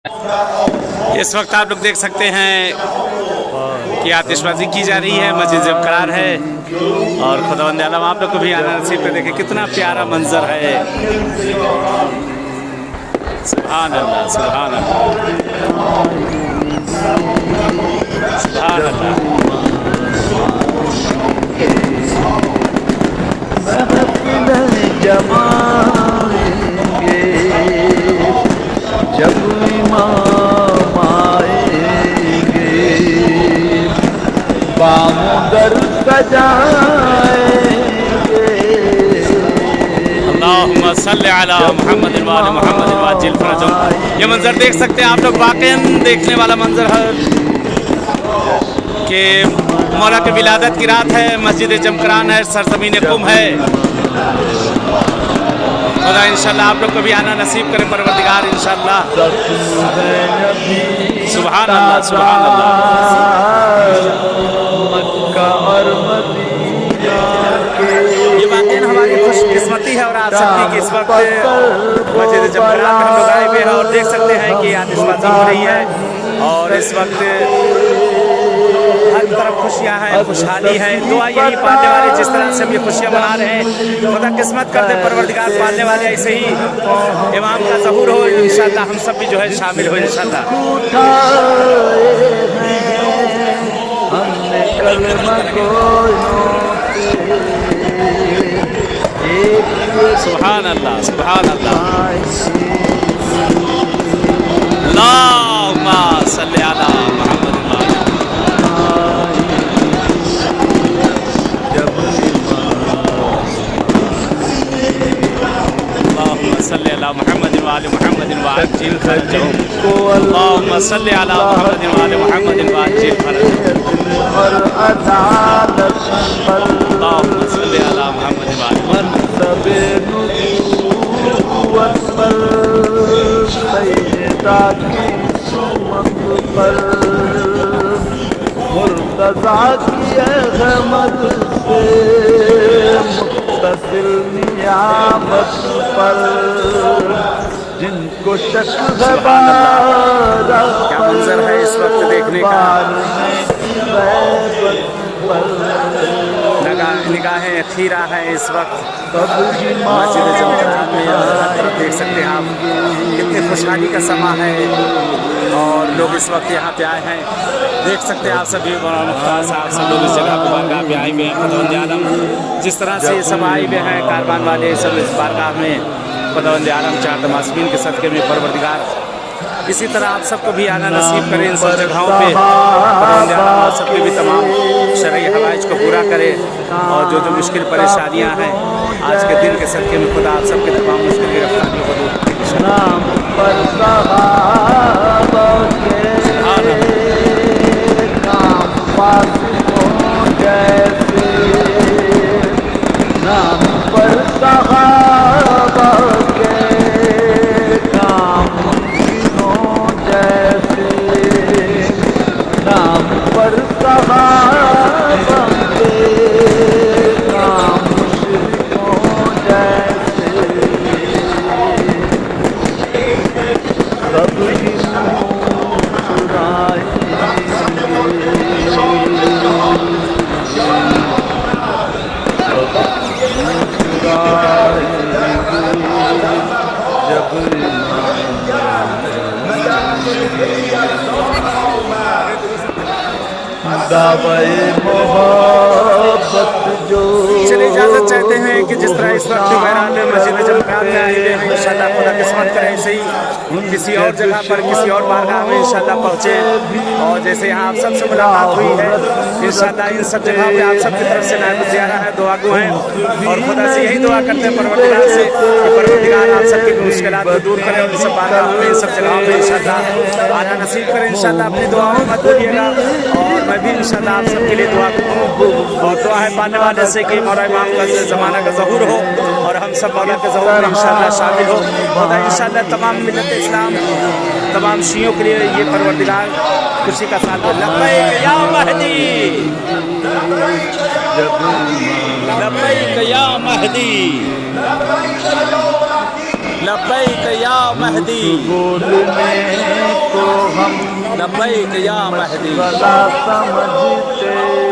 इस वक्त आप लोग देख सकते हैं कि आतिशबाजी की जा रही है, मस्जिद जब करार है और खुदावंद आलम आप लोग को भी आना नसीब कर। देखें कितना प्यारा मंजर है। सुभान अल्लाह, सुभान अल्लाह, सुभान अल्लाह। जब इमाम आएंगे बामुदर सजाएंगे। अल्लाहुम्मा सल्ली अला मुहम्मद व आले मुहम्मद वाजिल फरजहुम। ये मंजर देख सकते हैं आप लोग, वाक़ईन देखने वाला मंजर है कि मौला की विलादत की रात है, मस्जिद जमकरान है, सरजमीन कुम है। खुदा इंशाल्लाह आप लोग को भी आना नसीब करे परवरदिगार इंशाल्लाह। सुभान अल्लाह, सुभान अल्लाह। ये वाक़ईन हमारी खुशकिस्मती है और आप सबकी कि इस वक्त मस्जिद जमकरान में हम लोग आए हुए हैं और देख सकते हैं कि आतिशबाजी हो रही है और इस वक्त हर तरफ खुशियाँ हैं, खुशहाली है। दुआ यही पालने वाले जिस तरह से हम ये खुशियाँ मना रहे हैं, खुदा किस्मत कर दे परवरदिगार पालने वाले ऐसे ही इमाम का ज़हूर हो इंशाल्लाह। हम सब भी जो है शामिल हो इंशाल्लाह। सुभान अल्लाह, सुभान अल्लाह। अल्लाहुम्मा सल्ली अला मुहम्मद। सल्ली अला मुहम्मद व आले मुहम्मद वाजिल फरजहुम। अल्लाहुम्मा सल्ली अला मुहम्मद व आले मुहम्मद वाजिल फरजहुम। और अदालत पर अल्लाहुम्मा सल्ली अला मुहम्मद व आले मनसबे नबूवत पर सैयदा की सुमत पर मुर्तज़ा की रहमत से मुत्तसिल नियामत पर जिनको शक है क्या मंजर है इस वक्त देखने का। निगाहें खीरा है इस वक्त मस्जिद जमकरान में। हर तरफ देख सकते हैं आप कितनी खुशहाली का समा है और लोग इस वक्त यहाँ पे आए हैं। देख सकते हैं आप सभी मुख्तार साहब सब लोग इस जगह पर बारगाह पे आए हुए हैं। खुदावंद आलम जिस तरह से ये सब आए हुए हैं कारवान वाले सब इस बारगाह में, खुदावंद आलम चार तमासबीन के सदक़े में परवरदिगार इसी तरह आप सबको भी आना नसीब करें इन सब जगहों पे। खुदावंद आलम आप सबके भी तमाम शरई हवाइज को पूरा करे और जो जो मुश्किल परेशानियाँ हैं आज के दिन के सदक़े में खुदा आप सबके तमाम मुश्किल गिरफ्तारियों को दूर करे। नाम पर सहाबा के नाम पास हो जैसे, नाम पर सहाबा के काम हो जैसे, नाम पर सहाबा के काम हो जैसे। सब दावे मोहब्बत जो चलिए इजाज़त चाहते हैं कि जिस तरह इस वक्त बहरहाल मस्जिद जमकरान में आए हुए हैं इंशाल्लाह खुदा किस्मत करें ऐसे ही किसी और जगह पर किसी और बारगाह में इंशाल्लाह पहुँचे और जैसे यहाँ आप सबसे मुलाकात हुई है इंशाल्लाह इन सब जगहों पे आप सबकी तरफ से नायब ज़ियारा है, दुआ गो हैं और खुदा से यही दुआ करते हैं परवरदिगार से कि परवरदिगार आप सबकी मुश्किलात को दूर करें और इन सब बारगाहों में इन सब जगहों पर इंशाल्लाह आना नसीब करें। इंशाल्लाह अपनी दुआओं में मत भूलिएगा और मैं भी इंशाल्लाह आप सबके लिए दुआ करूँ और दुआ है पाने वाले से कि मौला इमाम का ज़माना का ज़हूर हो और हम सब मौला के ज़हूर में इंशाल्लाह शामिल हो। खुदा इंशाल्लाह तमाम मिल्लत इस्लाम तमाम शियों के लिए ये परवरदिगार खुशी का साथ हो। लब्बैक या महदी, लब्बैक या महदी। لبیک یا مہدی بولنے کو ہم لبیک یا مہدی مشغلہ سمجھتے